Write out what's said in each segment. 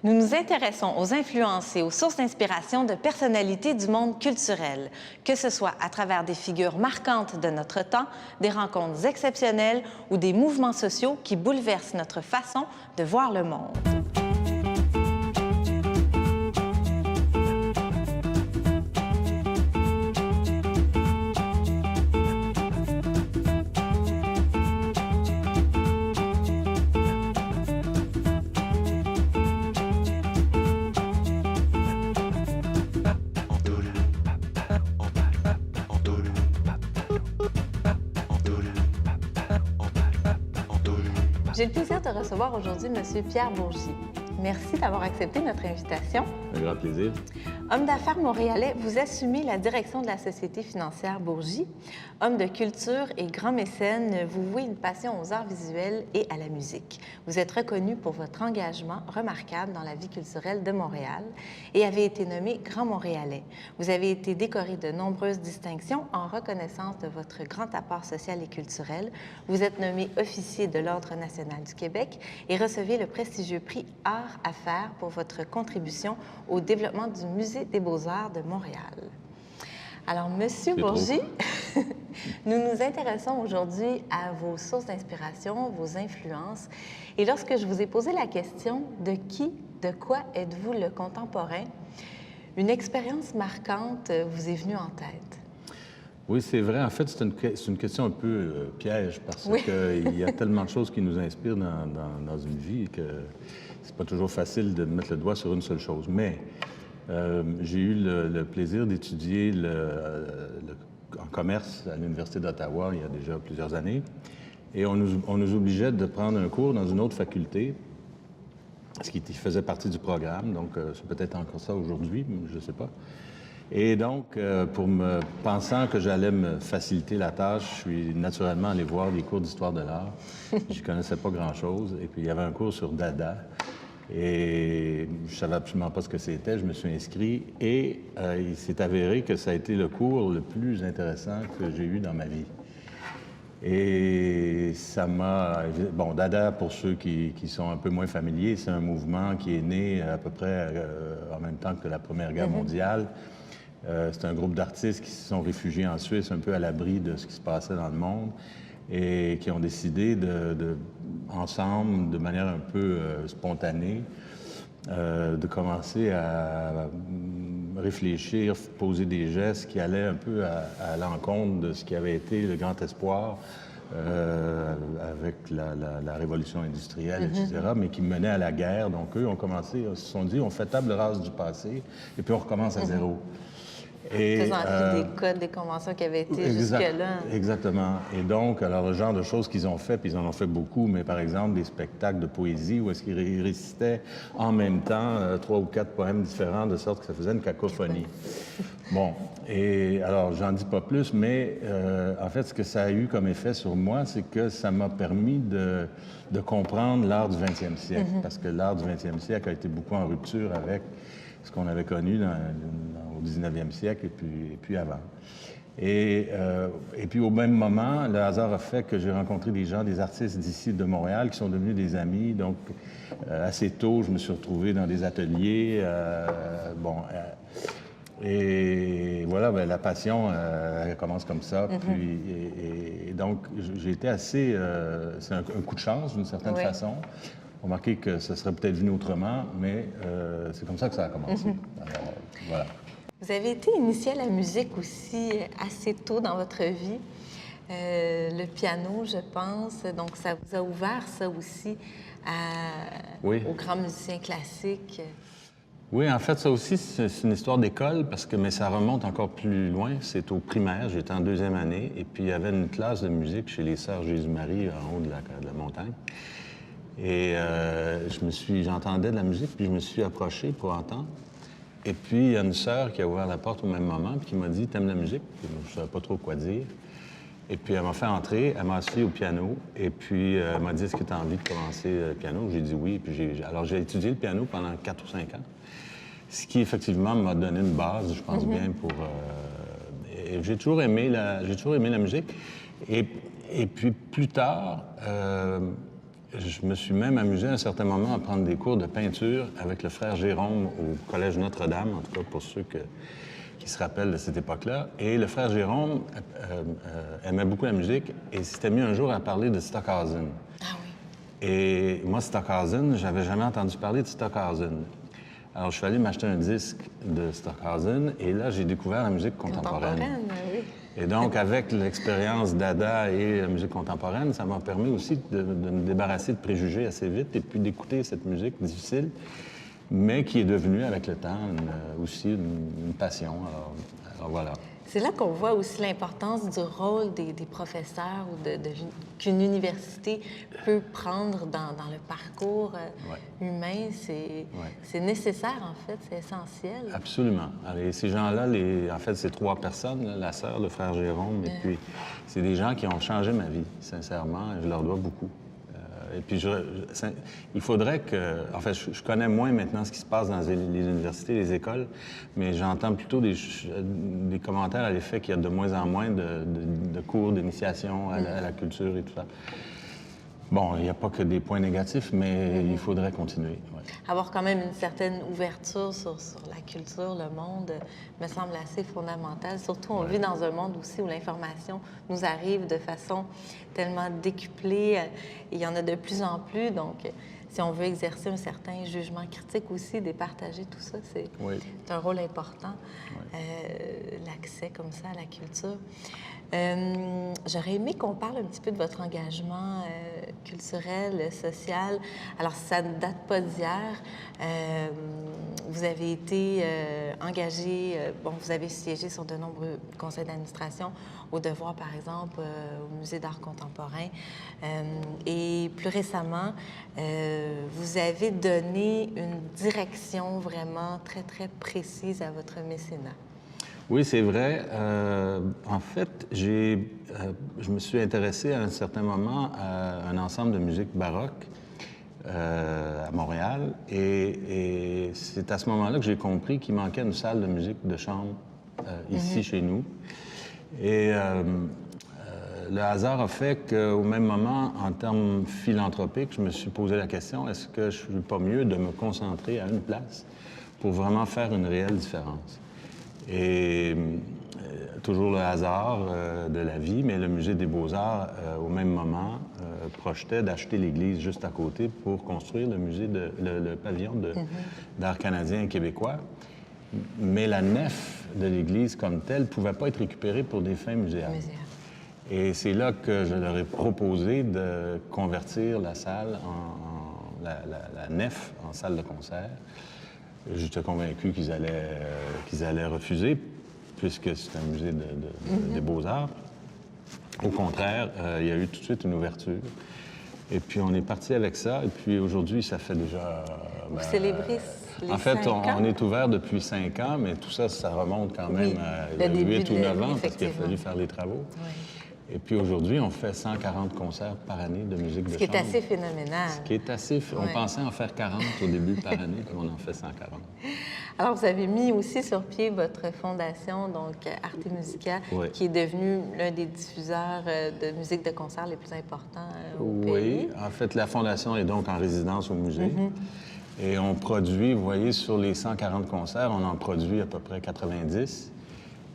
Nous nous intéressons aux influences et aux sources d'inspiration de personnalités du monde culturel, que ce soit à travers des figures marquantes de notre temps, des rencontres exceptionnelles ou des mouvements sociaux qui bouleversent notre façon de voir le monde. J'ai le plaisir de recevoir aujourd'hui M. Pierre Bourgy. Merci d'avoir accepté notre invitation. Un grand plaisir. Homme d'affaires montréalais, vous assumez la direction de la société financière Bourgy. Homme de culture et grand mécène, vous vouez une passion aux arts visuels et à la musique. Vous êtes reconnu pour votre engagement remarquable dans la vie culturelle de Montréal et avez été nommé Grand Montréalais. Vous avez été décoré de nombreuses distinctions en reconnaissance de votre grand apport social et culturel. Vous êtes nommé officier de l'Ordre national du Québec et recevez le prestigieux prix Art Affaires pour votre contribution au développement du Musée des Beaux-Arts de Montréal. Alors, Monsieur Bourgy, nous nous intéressons aujourd'hui à vos sources d'inspiration, vos influences. Et lorsque je vous ai posé la question de qui, de quoi êtes-vous le contemporain, une expérience marquante vous est venue en tête. Oui, c'est vrai. En fait, c'est une question un peu piège parce qu'il y a tellement de choses qui nous inspirent dans une vie que c'est pas toujours facile de mettre le doigt sur une seule chose. Mais j'ai eu le plaisir d'étudier en commerce à l'Université d'Ottawa il y a déjà plusieurs années. Et on nous obligeait de prendre un cours dans une autre faculté, ce qui faisait partie du programme. Donc, c'est peut-être encore ça aujourd'hui, je ne sais pas. Et donc, pensant que j'allais me faciliter la tâche, je suis naturellement allé voir des cours d'histoire de l'art. Je ne connaissais pas grand-chose. Et puis, il y avait un cours sur Dada. Et je ne savais absolument pas ce que c'était. Je me suis inscrit et il s'est avéré que ça a été le cours le plus intéressant que j'ai eu dans ma vie. Et ça m'a... Bon, Dada, pour ceux qui sont un peu moins familiers, c'est un mouvement qui est né à peu près en même temps que la Première Guerre mondiale. C'est un groupe d'artistes qui se sont réfugiés en Suisse, un peu à l'abri de ce qui se passait dans le monde, et qui ont décidé ensemble, de manière un peu spontanée, de commencer à réfléchir, poser des gestes qui allaient un peu à l'encontre de ce qui avait été le grand espoir avec la révolution industrielle, etc., mais qui menait à la guerre. Donc, eux ont commencé, ils se sont dit, on fait table rase du passé, et puis on recommence à zéro. Faisant appris des codes, des conventions qui avaient été jusque-là. Exactement. Et donc, alors, le genre de choses qu'ils ont fait, puis ils en ont fait beaucoup, mais par exemple, des spectacles de poésie où est-ce qu'ils récitaient en même temps 3 ou 4 poèmes différents, de sorte que ça faisait une cacophonie. Bon, et alors, j'en dis pas plus, mais en fait, ce que ça a eu comme effet sur moi, c'est que ça m'a permis de comprendre l'art du 20e siècle, parce que l'art du 20e siècle a été beaucoup en rupture avec ce qu'on avait connu au 19e siècle et puis avant. Et puis au même moment, le hasard a fait que j'ai rencontré des gens, des artistes d'ici de Montréal qui sont devenus des amis. Donc assez tôt, je me suis retrouvé dans des ateliers. Et voilà, la passion, elle commence comme ça. Puis, et donc, j'ai été assez... c'est un coup de chance, d'une certaine façon. Remarquez que ça serait peut-être venu autrement, mais c'est comme ça que ça a commencé. Alors, voilà. Vous avez été initié à la musique aussi assez tôt dans votre vie. Le piano, je pense. Donc, ça vous a ouvert ça aussi aux grands musiciens classiques. Oui, en fait, ça aussi, c'est une histoire d'école, mais ça remonte encore plus loin. C'est au primaire, j'étais en 2e année, et puis il y avait une classe de musique chez les Sœurs Jésus-Marie en haut de la montagne. Et j'entendais de la musique, puis je me suis approché pour entendre. Et puis, il y a une sœur qui a ouvert la porte au même moment, puis qui m'a dit « T'aimes la musique? » Puis je ne savais pas trop quoi dire. Et puis, elle m'a fait entrer, elle m'a assis au piano, et puis elle m'a dit « Est-ce que tu as envie de commencer le piano? » J'ai dit oui, puis alors j'ai étudié le piano pendant 4 ou 5 ans, ce qui, effectivement, m'a donné une base, je pense bien, pour... et j'ai toujours aimé la musique. Et puis, plus tard... je me suis même amusé à un certain moment à prendre des cours de peinture avec le frère Jérôme au Collège Notre-Dame, en tout cas pour ceux qui se rappellent de cette époque-là. Et le frère Jérôme aimait beaucoup la musique et s'était mis un jour à parler de Stockhausen. Ah oui. Et moi, Stockhausen, j'avais jamais entendu parler de Stockhausen. Alors, je suis allé m'acheter un disque de Stockhausen et là, j'ai découvert la musique contemporaine. Oui. Et donc, avec l'expérience d'Ada et la musique contemporaine, ça m'a permis aussi de me débarrasser de préjugés assez vite et puis d'écouter cette musique difficile, mais qui est devenue, avec le temps, aussi une passion. Alors voilà. C'est là qu'on voit aussi l'importance du rôle des professeurs ou qu'une université peut prendre dans le parcours humain. C'est nécessaire, en fait, c'est essentiel. Absolument. Et ces gens-là, en fait, c'est 3 personnes, là, la sœur, le frère Jérôme, et puis c'est des gens qui ont changé ma vie, sincèrement, et je leur dois beaucoup. Et puis, il faudrait que... En fait, je connais moins maintenant ce qui se passe dans les universités, les écoles, mais j'entends plutôt des commentaires à l'effet qu'il y a de moins en moins de cours d'initiation à la culture et tout ça. Bon, il n'y a pas que des points négatifs, mais il faudrait continuer. Ouais. Avoir quand même une certaine ouverture sur la culture, le monde, me semble assez fondamental. Surtout, on vit dans un monde aussi où l'information nous arrive de façon tellement décuplée. Il y en a de plus en plus. Donc, si on veut exercer un certain jugement critique aussi, départager tout ça, c'est un rôle important. L'accès comme ça à la culture. J'aurais aimé qu'on parle un petit peu de votre engagement culturel, social. Alors, ça ne date pas d'hier. Vous avez été engagé, vous avez siégé sur de nombreux conseils d'administration, au Devoir, par exemple, au Musée d'art contemporain. Et plus récemment, vous avez donné une direction vraiment très, très précise à votre mécénat. Oui, c'est vrai. En fait, je me suis intéressé à un certain moment à un ensemble de musique baroque à Montréal. Et c'est à ce moment-là que j'ai compris qu'il manquait une salle de musique de chambre ici, chez nous. Et le hasard a fait qu'au même moment, en termes philanthropiques, je me suis posé la question, est-ce que je ne suis pas mieux de me concentrer à une place pour vraiment faire une réelle différence? Et toujours le hasard de la vie, mais le Musée des Beaux-Arts, au même moment, projetait d'acheter l'église juste à côté pour construire le musée le pavillon d'art canadien et québécois. Mais la nef de l'église comme telle ne pouvait pas être récupérée pour des fins muséales. Et c'est là que je leur ai proposé de convertir la salle, la nef, en salle de concert. J'étais convaincu qu'ils allaient refuser, puisque c'est un musée des Beaux-Arts. Au contraire, il y a eu tout de suite une ouverture. Et puis, on est parti avec ça. Et puis, aujourd'hui, ça fait déjà... Vous célébrez les En fait, 5 ans? on est ouvert depuis 5 ans, mais tout ça, ça remonte quand même à 8 ou 9 ans, parce qu'il a fallu faire les travaux. Oui. Et puis aujourd'hui, on fait 140 concerts par année de musique de chambre. Ce qui est assez phénoménal. Ce qui est assez... On pensait en faire 40 au début par année, puis on en fait 140. Alors, vous avez mis aussi sur pied votre fondation, donc Arte Musica, qui est devenue l'un des diffuseurs de musique de concert les plus importants au pays. Oui, en fait, la fondation est donc en résidence au musée. Et on produit, vous voyez, sur les 140 concerts, on en produit à peu près 90.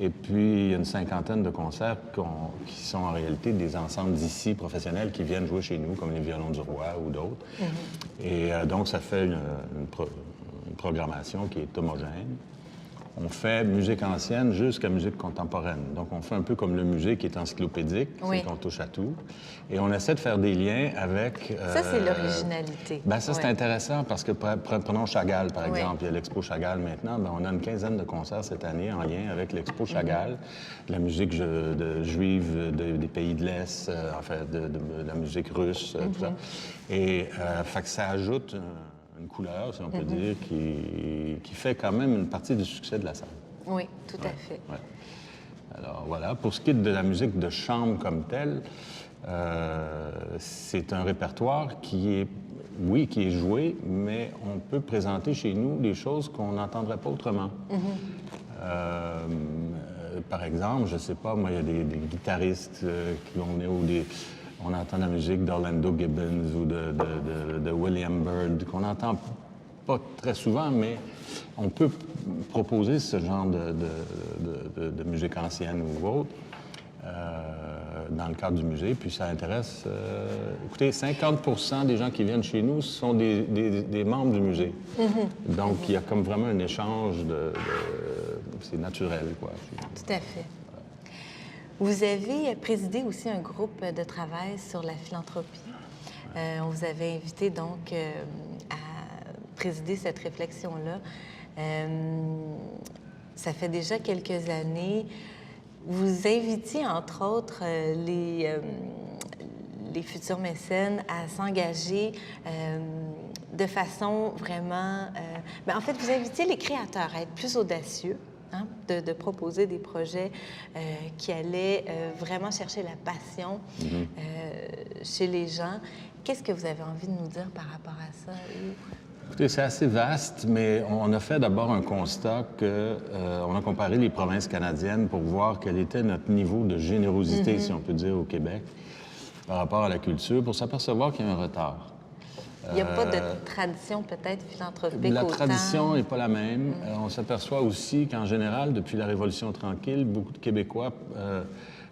Et puis, il y a une cinquantaine de concerts qui sont en réalité des ensembles d'ici professionnels qui viennent jouer chez nous, comme les Violons du Roi ou d'autres. Et donc, ça fait une programmation qui est homogène. On fait musique ancienne jusqu'à musique contemporaine. Donc, on fait un peu comme le musée qui est encyclopédique, c'est qu'on touche à tout. Et on essaie de faire des liens avec... Ça, c'est l'originalité. Bien, ça, c'est intéressant parce que, prenons Chagall, par exemple. Il y a l'Expo Chagall maintenant. Bien, on a une quinzaine de concerts cette année en lien avec l'Expo Chagall, de la musique juive des pays de l'Est, de la musique russe, tout ça. Et fait que ça ajoute... une couleur, si on peut dire, qui fait quand même une partie du succès de la salle. Oui, tout à fait. Ouais. Alors voilà, pour ce qui est de la musique de chambre comme telle, c'est un répertoire qui est joué, mais on peut présenter chez nous des choses qu'on n'entendrait pas autrement. Par exemple, je ne sais pas, moi, il y a des guitaristes qui vont venir on entend la musique d'Orlando Gibbons ou de William Byrd, qu'on n'entend pas très souvent, mais on peut proposer ce genre de musique ancienne ou autre dans le cadre du musée, puis ça intéresse... écoutez, 50% des gens qui viennent chez nous sont des membres du musée. Donc, il y a comme vraiment un échange c'est naturel, quoi. Tout à fait. Vous avez présidé aussi un groupe de travail sur la philanthropie. On vous avait invité, donc, à présider cette réflexion-là. Ça fait déjà quelques années. Vous invitiez, entre autres, les futurs mécènes à s'engager de façon vraiment... en fait, vous invitiez les créateurs à être plus audacieux, hein, de proposer des projets qui allaient vraiment chercher la passion chez les gens. Qu'est-ce que vous avez envie de nous dire par rapport à ça? Écoutez, c'est assez vaste, mais on a fait d'abord un constat on a comparé les provinces canadiennes pour voir quel était notre niveau de générosité, si on peut dire, au Québec, par rapport à la culture, pour s'apercevoir qu'il y a un retard. Il n'y a pas de tradition peut-être philanthropique La autant. tradition n'est pas la même. On s'aperçoit aussi qu'en général, depuis la Révolution tranquille, beaucoup de Québécois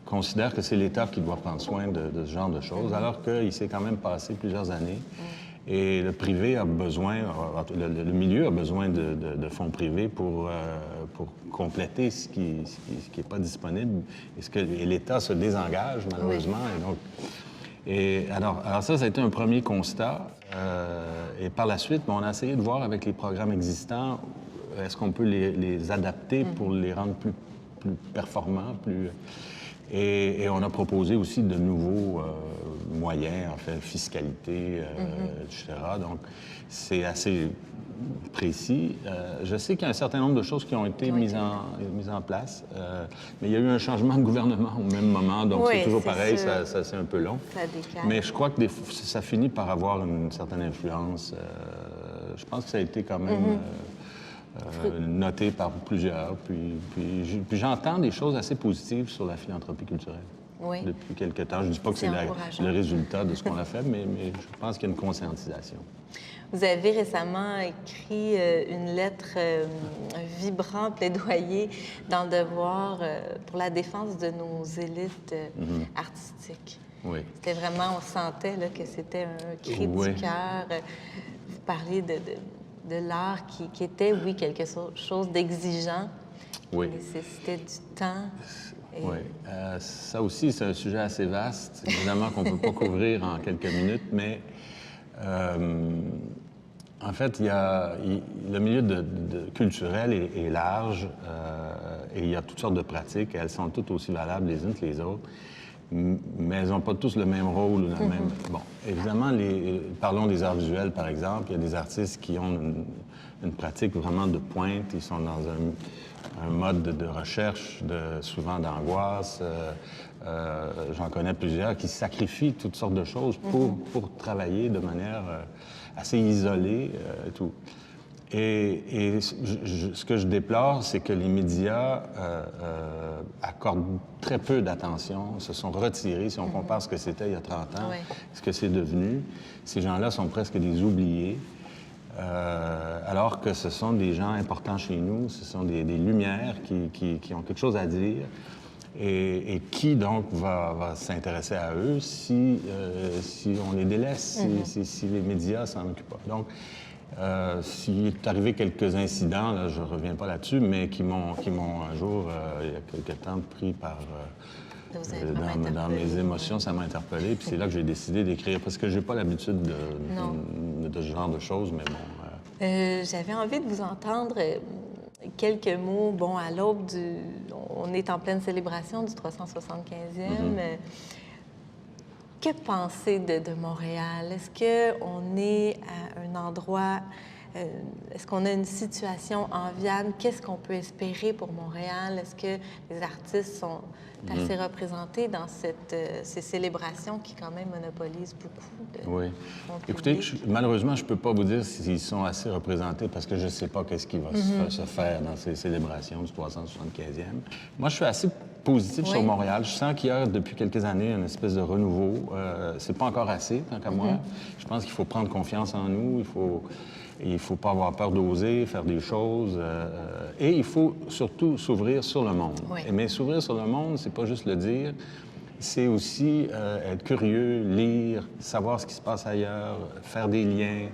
considèrent que c'est l'État qui doit prendre soin de ce genre de choses, alors qu'il s'est quand même passé plusieurs années. Et le privé a besoin, le milieu a besoin de fonds privés pour compléter ce qui n'est pas disponible. Et l'État se désengage, malheureusement. Et alors ça a été un premier constat. Et par la suite, on a essayé de voir avec les programmes existants, est-ce qu'on peut les adapter pour les rendre plus performants, Et on a proposé aussi de nouveaux moyens, en fait, fiscalité, etc. Donc, c'est assez précis. Je sais qu'il y a un certain nombre de choses qui ont été mises en place, mais il y a eu un changement de gouvernement au même moment, donc c'est toujours pareil, ça c'est un peu long. Ça décale. Mais je crois que ça finit par avoir une certaine influence. Je pense que ça a été quand même... noté par plusieurs. Puis j'entends des choses assez positives sur la philanthropie culturelle depuis quelque temps. Je ne dis pas que c'est le résultat de ce qu'on a fait, mais je pense qu'il y a une conscientisation. Vous avez récemment écrit une lettre, un vibrant plaidoyer dans le Devoir pour la défense de nos élites artistiques. Oui. C'était vraiment, on sentait là, que c'était un cri du cœur. Vous parliez de l'art qui était, oui, quelque chose d'exigeant, qui nécessitait du temps. Oui. Ça aussi, c'est un sujet assez vaste, évidemment qu'on ne peut pas couvrir en quelques minutes, mais en fait, le milieu culturel est large et il y a toutes sortes de pratiques et elles sont toutes aussi valables les unes que les autres. Mais elles n'ont pas tous le même rôle. Bon, évidemment, parlons des arts visuels, par exemple. Il y a des artistes qui ont une pratique vraiment de pointe. Ils sont dans un mode de recherche, souvent d'angoisse. J'en connais plusieurs qui sacrifient toutes sortes de choses pour travailler de manière assez isolée et tout. Et ce que je déplore, c'est que les médias accordent très peu d'attention, se sont retirés, si on compare ce que c'était il y a 30 ans, ce que c'est devenu. Ces gens-là sont presque des oubliés, alors que ce sont des gens importants chez nous, ce sont des lumières qui ont quelque chose à dire. Et qui, donc, va s'intéresser à eux si on les délaisse, si les médias s'en occupent pas. Donc, s'il est arrivé quelques incidents, là, je ne reviens pas là-dessus, mais qui m'ont un jour, il y a quelque temps, pris dans mes émotions, ça m'a interpellé. Puis c'est là que j'ai décidé d'écrire, parce que je n'ai pas l'habitude de ce genre de choses, mais bon... J'avais envie de vous entendre quelques mots. Bon, à l'aube on est en pleine célébration du 375e. Que penser de Montréal? Est-ce qu'on est à un endroit est-ce qu'on a une situation enviable? Qu'est-ce qu'on peut espérer pour Montréal? Est-ce que les artistes sont assez représentés dans ces célébrations qui, quand même, monopolisent beaucoup de Oui. fonds Écoutez, publics? malheureusement, je ne peux pas vous dire s'ils sont assez représentés parce que je ne sais pas qu'est-ce qui va se faire dans ces célébrations du 375e. Moi, je suis assez positif sur Montréal. Je sens qu'il y a, depuis quelques années, une espèce de renouveau. C'est pas encore assez, tant qu'à moi. Je pense qu'il faut prendre confiance en nous. Il faut pas avoir peur d'oser, faire des choses. Et il faut surtout s'ouvrir sur le monde. Oui. Mais s'ouvrir sur le monde, c'est pas juste le dire. C'est aussi être curieux, lire, savoir ce qui se passe ailleurs, faire des liens.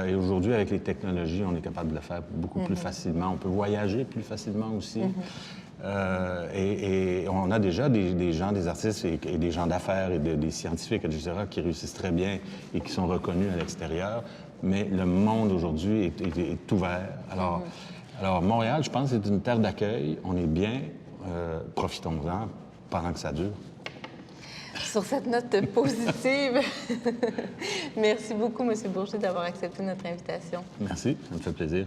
Et aujourd'hui, avec les technologies, on est capable de le faire beaucoup plus facilement. On peut voyager plus facilement aussi. Et on a déjà des gens, des artistes et des gens d'affaires et des scientifiques, etc., qui réussissent très bien et qui sont reconnus à l'extérieur. Mais le monde aujourd'hui est ouvert. Alors, Montréal, je pense, c'est une terre d'accueil. On est bien. Profitons-en pendant que ça dure. Sur cette note positive, merci beaucoup, M. Bourget, d'avoir accepté notre invitation. Merci, ça me fait plaisir.